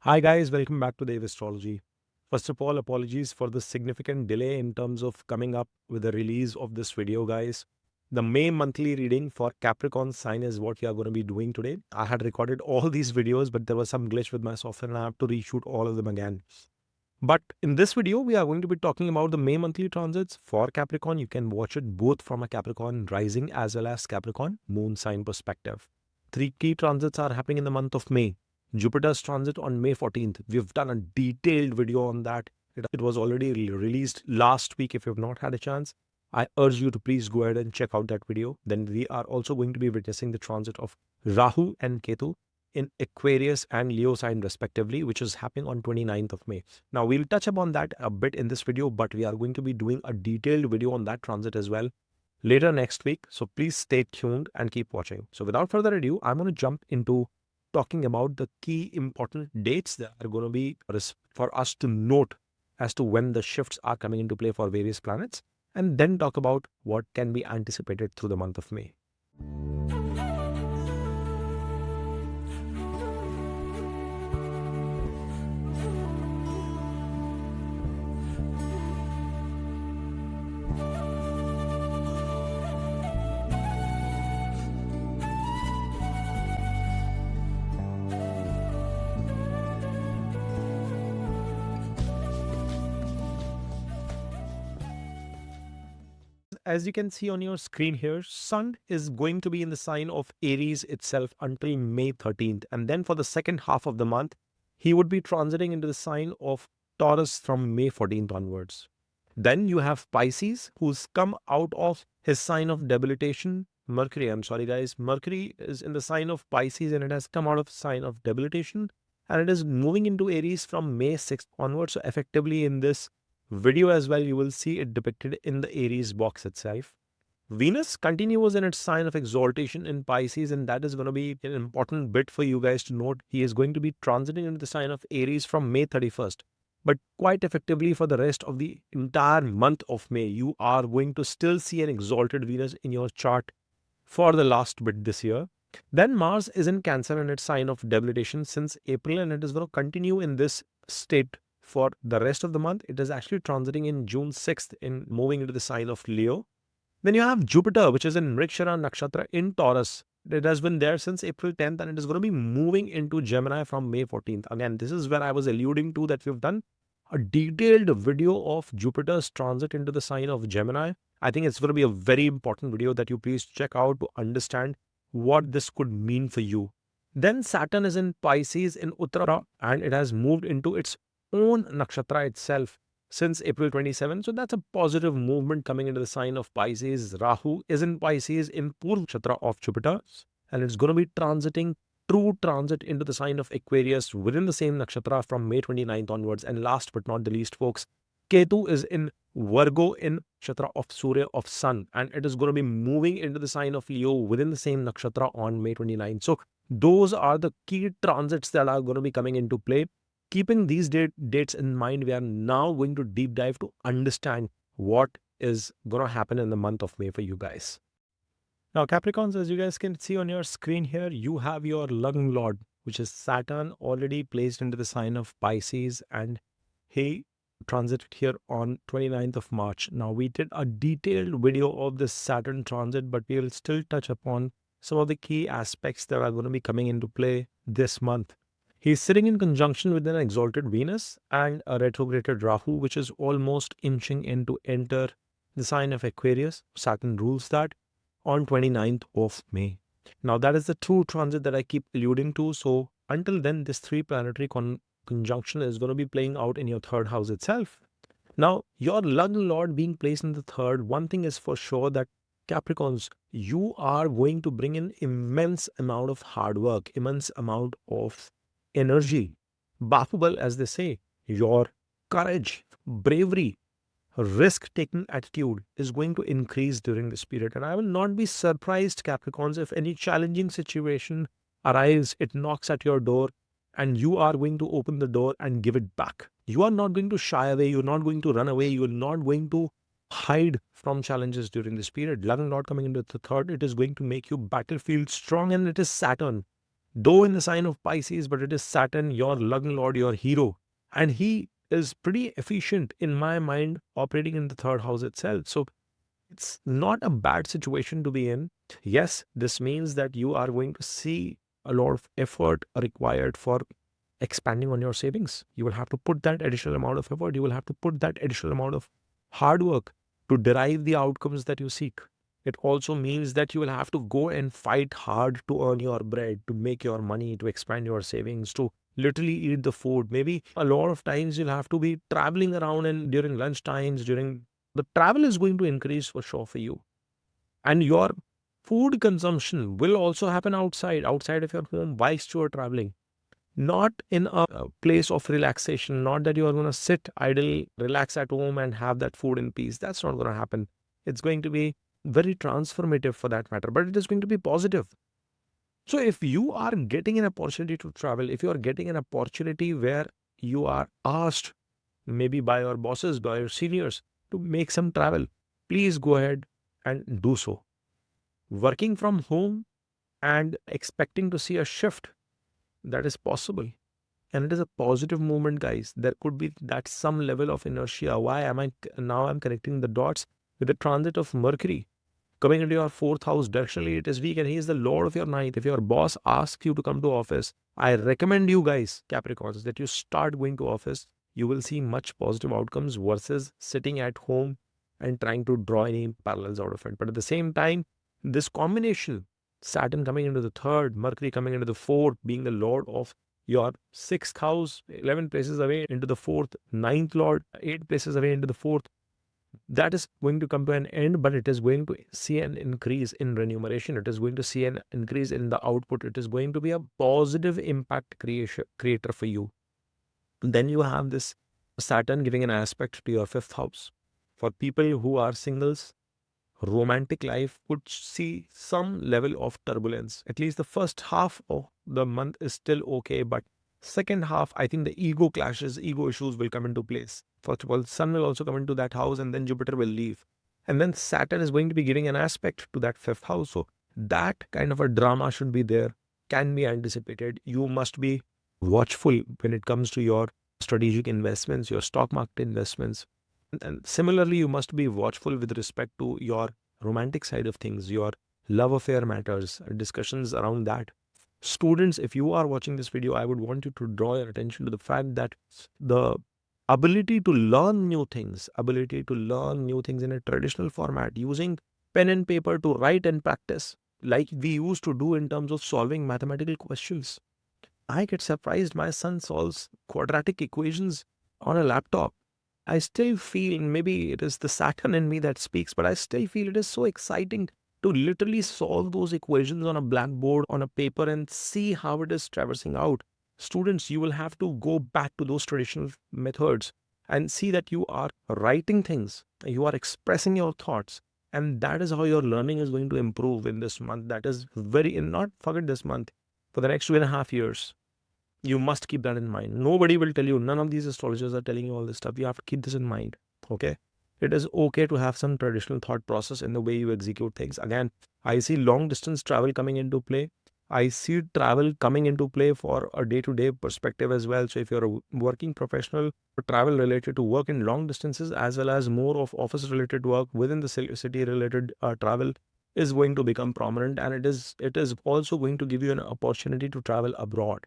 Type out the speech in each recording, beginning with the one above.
Hi guys, welcome back to the Astrology. First of all, apologies for the significant delay in terms of coming up with the release of this video, guys. The May monthly reading for Capricorn sign is what we are going to be doing today. I had recorded all these videos, but there was some glitch with my software and I have to reshoot all of them again. But in this video, we are going to be talking about the May monthly transits for Capricorn. You can watch it both from a Capricorn rising as well as Capricorn moon sign perspective. Three key transits are happening in the month of May. Jupiter's transit on May 14th. We've done a detailed video on that. It was already released last week. If you have not had a chance, I urge you to please go ahead and check out that video. Then we are also going to be witnessing the transit of Rahu and Ketu in Aquarius and Leo sign respectively, which is happening on 29th of May. Now, we'll touch upon that a bit in this video, but we are going to be doing a detailed video on that transit as well later next week. So please stay tuned and keep watching. So without further ado, I'm going to jump into talking about the key important dates that are going to be for us to note as to when the shifts are coming into play for various planets, and then talk about what can be anticipated through the month of May. As you can see on your screen here, Sun is going to be in the sign of Aries itself until May 13th. And then for the second half of the month, he would be transiting into the sign of Taurus from May 14th onwards. Then you have Pisces, who's come out of his sign of debilitation. Mercury, I'm sorry guys, Mercury is in the sign of Pisces and it has come out of sign of debilitation. And it is moving into Aries from May 6th onwards. So effectively in this video as well, you will see it depicted in the Aries box itself. Venus continues in its sign of exaltation in Pisces, and that is going to be an important bit for you guys to note. He is going to be transiting into the sign of Aries from May 31st. But quite effectively for the rest of the entire month of May, you are going to still see an exalted Venus in your chart for the last bit this year. Then Mars is in Cancer in its sign of debilitation since April, and it is going to continue in this state for the rest of the month. It is actually transiting in June 6th in moving into the sign of Leo. Then you have Jupiter, which is in Mrigashira Nakshatra in Taurus. It has been there since April 10th and it is going to be moving into Gemini from May 14th. Again, this is where I was alluding to that we've done a detailed video of Jupiter's transit into the sign of Gemini. I think it's going to be a very important video that you please check out to understand what this could mean for you. Then Saturn is in Pisces in Uttara and it has moved into its own nakshatra itself since April 27. So that's a positive movement coming into the sign of Pisces. Rahu is in Pisces in Purva nakshatra of Jupiter, and it's going to be transiting true transit into the sign of Aquarius within the same nakshatra from May 29th onwards. And last but not the least, folks, Ketu is in Virgo in nakshatra of Surya of Sun, and it is going to be moving into the sign of Leo within the same nakshatra on May 29th. So those are the key transits that are going to be coming into play. Keeping these dates in mind, we are now going to deep dive to understand what is going to happen in the month of May for you guys. Now, Capricorns, as you guys can see on your screen here, you have your Lagna Lord, which is Saturn, already placed into the sign of Pisces, and he transited here on 29th of March. Now, we did a detailed video of this Saturn transit, but we will still touch upon some of the key aspects that are going to be coming into play this month. He's sitting in conjunction with an exalted Venus and a retrograded Rahu, which is almost inching in to enter the sign of Aquarius. Saturn rules that on 29th of May. Now, that is the true transit that I keep alluding to. So until then, this three planetary conjunction is going to be playing out in your third house itself. Now, your Lagna Lord being placed in the third, one thing is for sure that Capricorns, you are going to bring in immense amount of hard work, immense amount of energy, Bahubal, as they say. Your courage, bravery, risk-taking attitude is going to increase during this period. And I will not be surprised, Capricorns, if any challenging situation arrives, it knocks at your door, and you are going to open the door and give it back. You are not going to shy away. You're not going to run away. You're not going to hide from challenges during this period. Lagna Lord coming into the third, it is going to make you battlefield strong, and it is Saturn. though in the sign of Pisces, but it is Saturn, your Lagna Lord, your hero. And he is pretty efficient in my mind, operating in the third house itself. So it's not a bad situation to be in. Yes, this means that you are going to see a lot of effort required for expanding on your savings. You will have to put that additional amount of effort. You will have to put that additional amount of hard work to derive the outcomes that you seek. It also means that you will have to go and fight hard to earn your bread, to make your money, to expand your savings, to literally eat the food. Maybe a lot of times you'll have to be traveling around, and during lunch times, during the travel is going to increase for sure for you. And your food consumption will also happen outside of your home whilst you are traveling, not in a place of relaxation. Not that you are going to sit idle, relax at home and have that food in peace. That's not going to happen. It's going to be very transformative for that matter, but it is going to be positive. So if you are getting an opportunity to travel, if you are getting an opportunity where you are asked, maybe by your bosses, by your seniors, to make some travel, please go ahead and do so. Working from home and expecting to see a shift, that is possible. And it is a positive movement, guys. There could be that some level of inertia. Why am I now? I'm connecting the dots with the transit of Mercury coming into your fourth house. Directionally, it is weak, and he is the lord of your ninth. If your boss asks you to come to office, I recommend you guys, Capricorns, that you start going to office. You will see much positive outcomes versus sitting at home and trying to draw any parallels out of it. But at the same time, this combination, Saturn coming into the third, Mercury coming into the fourth, being the lord of your sixth house, 11 places away into the fourth, ninth lord, 8 places away into the fourth, that is going to come to an end, but it is going to see an increase in remuneration. It is going to see an increase in the output. It is going to be a positive impact creator for you. Then you have this Saturn giving an aspect to your fifth house. For people who are singles, romantic life could see some level of turbulence. At least the first half of the month is still okay, but second half, I think the ego clashes, ego issues will come into place. First of all, Sun will also come into that house, and then Jupiter will leave. And then Saturn is going to be giving an aspect to that fifth house. So that kind of a drama should be there, can be anticipated. You must be watchful when it comes to your strategic investments, your stock market investments. And similarly, you must be watchful with respect to your romantic side of things, your love affair matters, discussions around that. Students, if you are watching this video, I would want you to draw your attention to the fact that the ability to learn new things, in a traditional format, using pen and paper to write and practice, like we used to do in terms of solving mathematical questions. I get surprised. My son solves quadratic equations on a laptop. I still feel, maybe it is the Saturn in me that speaks, but I still feel it is so exciting to literally solve those equations on a blackboard, on a paper, and see how it is traversing out. Students, you will have to go back to those traditional methods and see that you are writing things, you are expressing your thoughts, and that is how your learning is going to improve in this month. That is very, not forget this month, for the next 2.5 years. You must keep that in mind. Nobody will tell you, none of these astrologers are telling you all this stuff. You have to keep this in mind. Okay? It is okay to have some traditional thought process in the way you execute things. Again, I see long distance travel coming into play. I see travel coming into play for a day-to-day perspective as well. So if you're a working professional, travel related to work in long distances, as well as more of office related work within the city related travel is going to become prominent, and it is also going to give you an opportunity to travel abroad.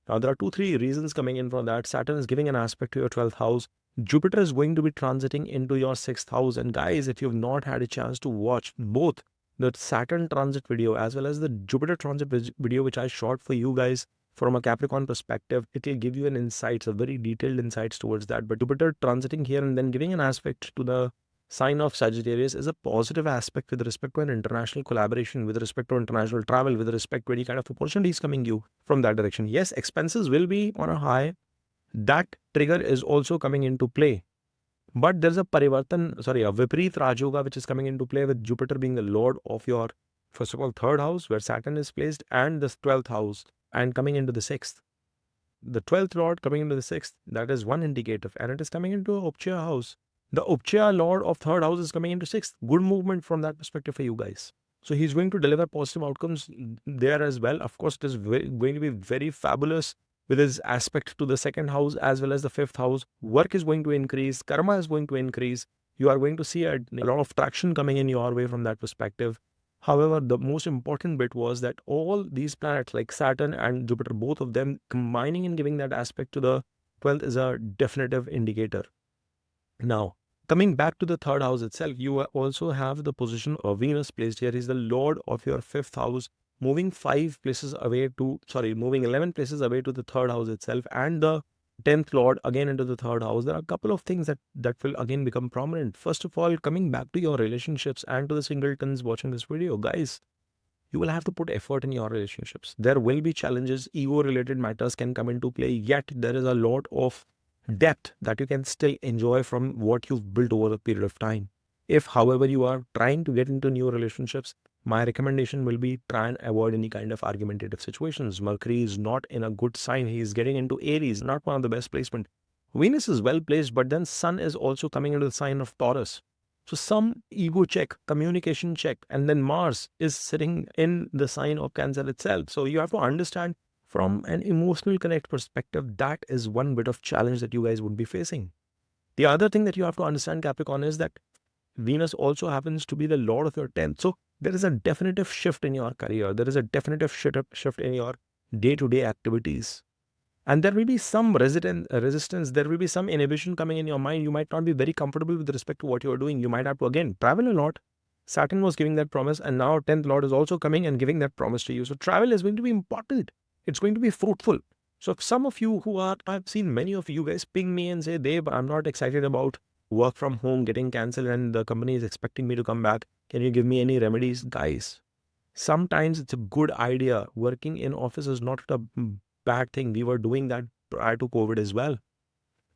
Now, there are 2-3 reasons coming in from that. Saturn is giving an aspect to your 12th house. Jupiter is going to be transiting into your 6th house. And guys, if you've not had a chance to watch both the Saturn transit video as well as the Jupiter transit video, which I shot for you guys from a Capricorn perspective, it will give you an insights, a very detailed insights towards that. But Jupiter transiting here and then giving an aspect to the sign of Sagittarius is a positive aspect with respect to an international collaboration, with respect to international travel, with respect to any kind of opportunities coming you from that direction. Yes, expenses will be on a high. That trigger is also coming into play. But there's a Vipareet Rajoga, which is coming into play with Jupiter being the lord of your, first of all, third house, where Saturn is placed, and the 12th house, and coming into the 6th. The 12th lord coming into the 6th, that is one indicator, and it is coming into a Upchaya house. The Upchaya lord of third house is coming into 6th. Good movement from that perspective for you guys. So he's going to deliver positive outcomes there as well. Of course, it is going to be very fabulous with his aspect to the second house as well as the fifth house. Work is going to increase, karma is going to increase. You are going to see a lot of traction coming in your way from that perspective. However, the most important bit was that all these planets like Saturn and Jupiter, both of them combining and giving that aspect to the 12th is a definitive indicator. Now, coming back to the third house itself, you also have the position of Venus placed here. Is the Lord of your fifth house, moving 11 places away to the third house itself, and the 10th Lord again into the third house. There are a couple of things that will again become prominent. First of all, coming back to your relationships and to the singletons watching this video, guys, you will have to put effort in your relationships. There will be challenges, ego related matters can come into play, yet there is a lot of depth that you can still enjoy from what you've built over a period of time. If, however, you are trying to get into new relationships, my recommendation will be try and avoid any kind of argumentative situations. Mercury is not in a good sign. He is getting into Aries, not one of the best placement. Venus is well placed, but then Sun is also coming into the sign of Taurus. So some ego check, communication check, and then Mars is sitting in the sign of Cancer itself. So you have to understand from an emotional connect perspective, that is one bit of challenge that you guys would be facing. The other thing that you have to understand, Capricorn, is that Venus also happens to be the Lord of your 10th. So there is a definitive shift in your career. There is a definitive shift in your day-to-day activities. And there will be some resistance. There will be some inhibition coming in your mind. You might not be very comfortable with respect to what you are doing. You might have to, again, travel a lot. Saturn was giving that promise, and now 10th Lord is also coming and giving that promise to you. So travel is going to be important. It's going to be fruitful. So if some of you I've seen many of you guys ping me and say, Dave, I'm not excited about work from home getting cancelled and the company is expecting me to come back. Can you give me any remedies? Guys, sometimes it's a good idea. Working in office is not a bad thing. We were doing that prior to COVID as well.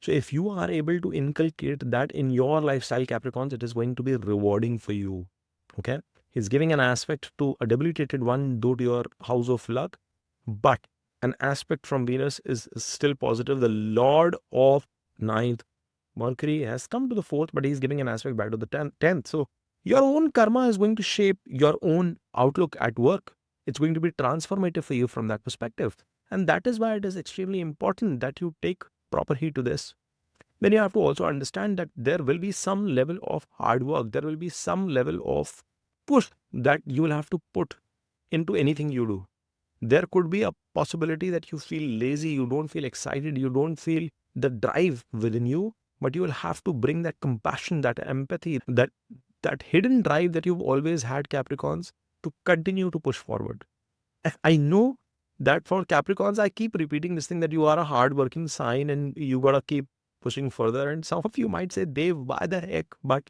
So if you are able to inculcate that in your lifestyle, Capricorns, it is going to be rewarding for you. Okay. He's giving an aspect to a debilitated one due to your house of luck. But an aspect from Venus is still positive. The Lord of 9th, Mercury, has come to the 4th, but he's giving an aspect back to the 10th. So your own karma is going to shape your own outlook at work. It's going to be transformative for you from that perspective. And that is why it is extremely important that you take proper heed to this. Then you have to also understand that there will be some level of hard work. There will be some level of push that you will have to put into anything you do. There could be a possibility that you feel lazy, you don't feel excited, you don't feel the drive within you, but you will have to bring that compassion, that empathy, that hidden drive that you've always had, Capricorns, to continue to push forward. I know that for Capricorns, I keep repeating this thing that you are a hard-working sign and you gotta keep pushing further. And some of you might say, Dave, why the heck? But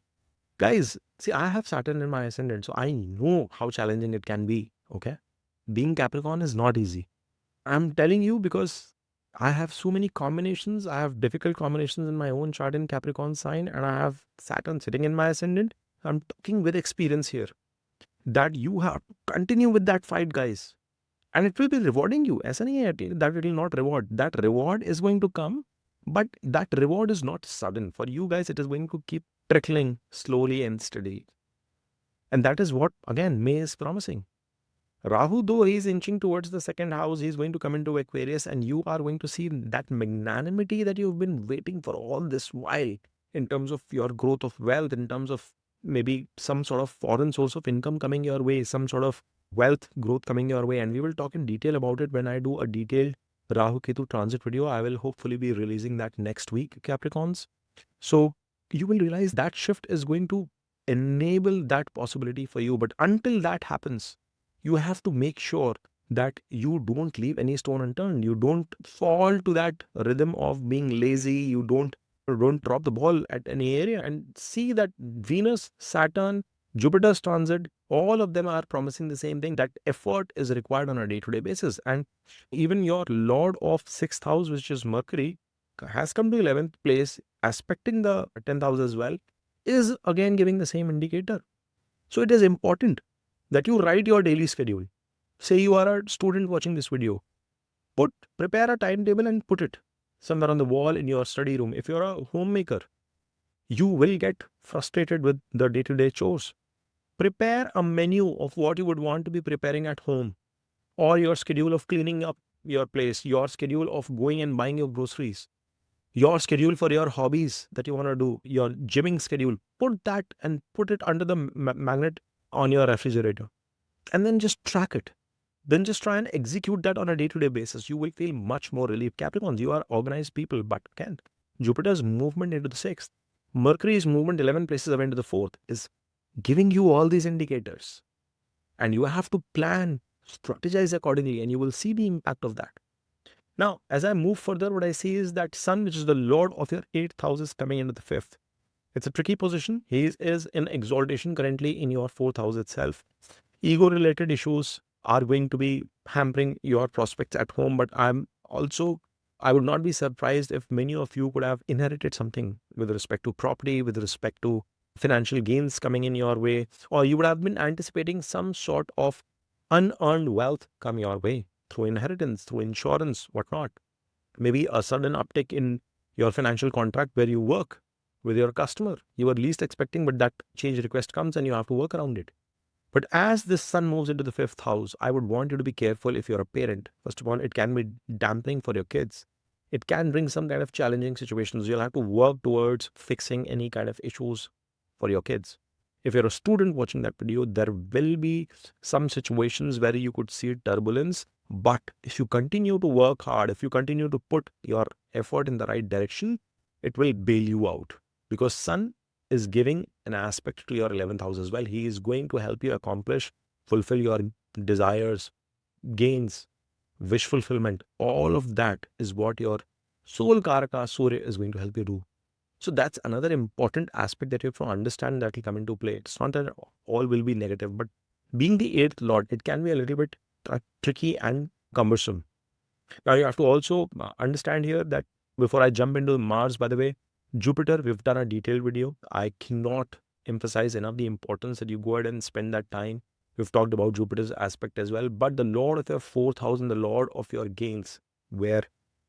guys, see, I have Saturn in my ascendant, so I know how challenging it can be, okay? Being Capricorn is not easy. I'm telling you because I have so many combinations. I have difficult combinations in my own chart in Capricorn sign, and I have Saturn sitting in my ascendant. I'm talking with experience here that you have to continue with that fight, guys. And it will be rewarding you. ऐसा नहीं है that it will not reward. That reward is going to come, but that reward is not sudden. For you guys, it is going to keep trickling slowly and steady. And that is what, again, May is promising. Rahu, though he's inching towards the second house, he's going to come into Aquarius, and you are going to see that magnanimity that you've been waiting for all this while in terms of your growth of wealth, in terms of maybe some sort of foreign source of income coming your way, some sort of wealth growth coming your way. And we will talk in detail about it when I do a detailed Rahu Ketu transit video. I will hopefully be releasing that next week, Capricorns. So you will realize that shift is going to enable that possibility for you. But until that happens, you have to make sure that you don't leave any stone unturned. You don't fall to that rhythm of being lazy. You don't drop the ball at any area. And see that Venus, Saturn, Jupiter's transit, all of them are promising the same thing, that effort is required on a day-to-day basis. And even your Lord of 6th house, which is Mercury, has come to 11th place, aspecting the 10th house as well, is again giving the same indicator. So it is important that you write your daily schedule. Say you are a student watching this video. Prepare a timetable and put it somewhere on the wall in your study room. If you're a homemaker, you will get frustrated with the day-to-day chores. Prepare a menu of what you would want to be preparing at home, or your schedule of cleaning up your place, your schedule of going and buying your groceries, your schedule for your hobbies that you want to do, your gymming schedule. Put that and put it under the magnet on your refrigerator, and then just track it. Then just try and execute that on a day-to-day basis. You will feel much more relief. Capricorns, you are organized people, but can't. Jupiter's movement into the sixth, Mercury's movement 11 places away into the fourth is giving you all these indicators. And you have to plan, strategize accordingly, and you will see the impact of that. Now, as I move further, what I see is that Sun, which is the Lord of your 8th house, is coming into the fifth. It's a tricky position. He is in exaltation currently in your 4th house itself. Ego-related issues are going to be hampering your prospects at home, but I would not be surprised if many of you could have inherited something with respect to property, with respect to financial gains coming in your way, or you would have been anticipating some sort of unearned wealth come your way through inheritance, through insurance, whatnot. Maybe a sudden uptick in your financial contract where you work with your customer. You were least expecting, but that change request comes and you have to work around it. But as this sun moves into the 5th house, I would want you to be careful if you're a parent. First of all, it can be dampening for your kids. It can bring some kind of challenging situations. You'll have to work towards fixing any kind of issues for your kids. If you're a student watching that video, there will be some situations where you could see turbulence. But if you continue to work hard, if you continue to put your effort in the right direction, it will bail you out. Because sun is giving an aspect to your 11th house as well. He is going to help you accomplish, fulfill your desires, gains, wish fulfillment. All of that is what your soul karaka Surya is going to help you do. So that's another important aspect that you have to understand that will come into play. It's not that all will be negative, but being the 8th lord, it can be a little bit tricky and cumbersome. Now you have to also understand here that before I jump into Mars, by the way, Jupiter, we've done a detailed video. I cannot emphasize enough the importance that you go ahead and spend that time. We've talked about Jupiter's aspect as well, but the Lord of your 4th house and the Lord of your gains, where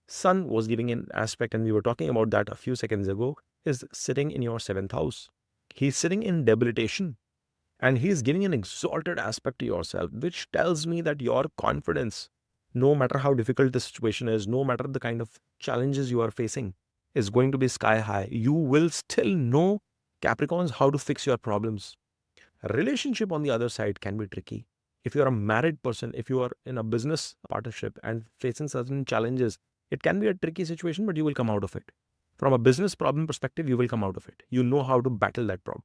Sun was giving an aspect, and we were talking about that a few seconds ago, is sitting in your 7th house. He's sitting in debilitation, and he's giving an exalted aspect to yourself, which tells me that your confidence, no matter how difficult the situation is, no matter the kind of challenges you are facing, is going to be sky high. You will still know, Capricorns, how to fix your problems. A relationship on the other side can be tricky. If you're a married person, if you are in a business partnership and facing certain challenges, it can be a tricky situation, but you will come out of it. From a business problem perspective, you will come out of it. You know how to battle that problem.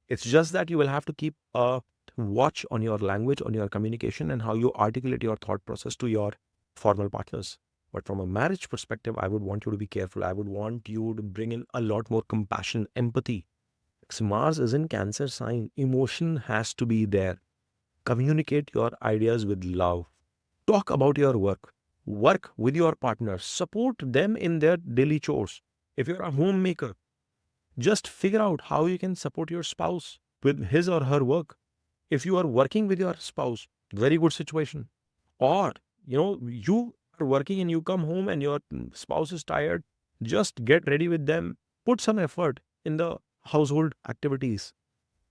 It's just that you will have to keep a watch on your language, on your communication, and how you articulate your thought process to your formal partners. But from a marriage perspective, I would want you to be careful. I would want you to bring in a lot more compassion, empathy. Because Mars is in Cancer sign. Emotion has to be there. Communicate your ideas with love. Talk about your work. Work with your partner. Support them in their daily chores. If you're a homemaker, just figure out how you can support your spouse with his or her work. If you are working with your spouse, very good situation. Or, you are working and you come home and your spouse is tired, just get ready with them. Put some effort in the household activities.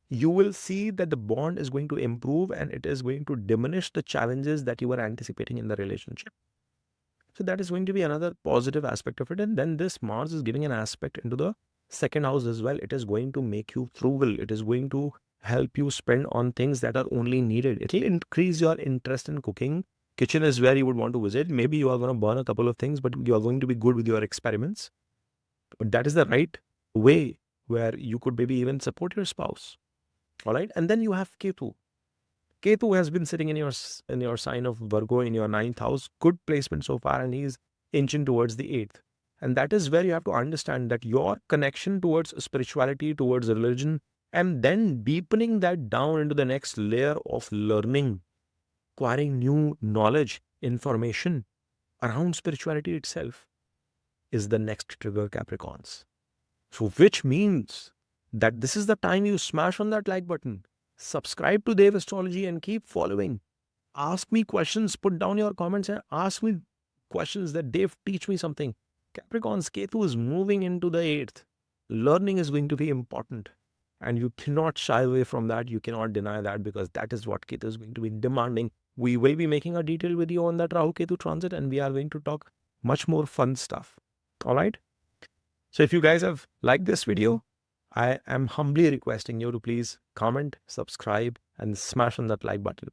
You will see that the bond is going to improve and it is going to diminish the challenges that you were anticipating in the relationship. So that is going to be another positive aspect of it. And then this Mars is giving an aspect into the 2nd house as well. It is going to make you frugal. It is going to help you spend on things that are only needed. It will increase your interest in cooking. Kitchen is where you would want to visit. Maybe you are going to burn a couple of things, but you are going to be good with your experiments. But that is the right way where you could maybe even support your spouse. All right. And then you have Ketu. Ketu has been sitting in your sign of Virgo in your 9th house. Good placement so far, and he's inching towards the 8th. And that is where you have to understand that your connection towards spirituality, towards religion, and then deepening that down into the next layer of learning, acquiring new knowledge, information around spirituality itself is the next trigger, Capricorns. So which means that this is the time you smash on that like button. Subscribe to Dev Astrology and keep following. Ask me questions, put down your comments and ask me questions that Dave, teach me something. Capricorn's Ketu is moving into the 8th. Learning is going to be important. And you cannot shy away from that. You cannot deny that, because that is what Ketu is going to be demanding. We will be making a detailed video on that Rahu Ketu transit, and we are going to talk much more fun stuff. All right. So if you guys have liked this video, I am humbly requesting you to please comment, subscribe, and smash on that like button.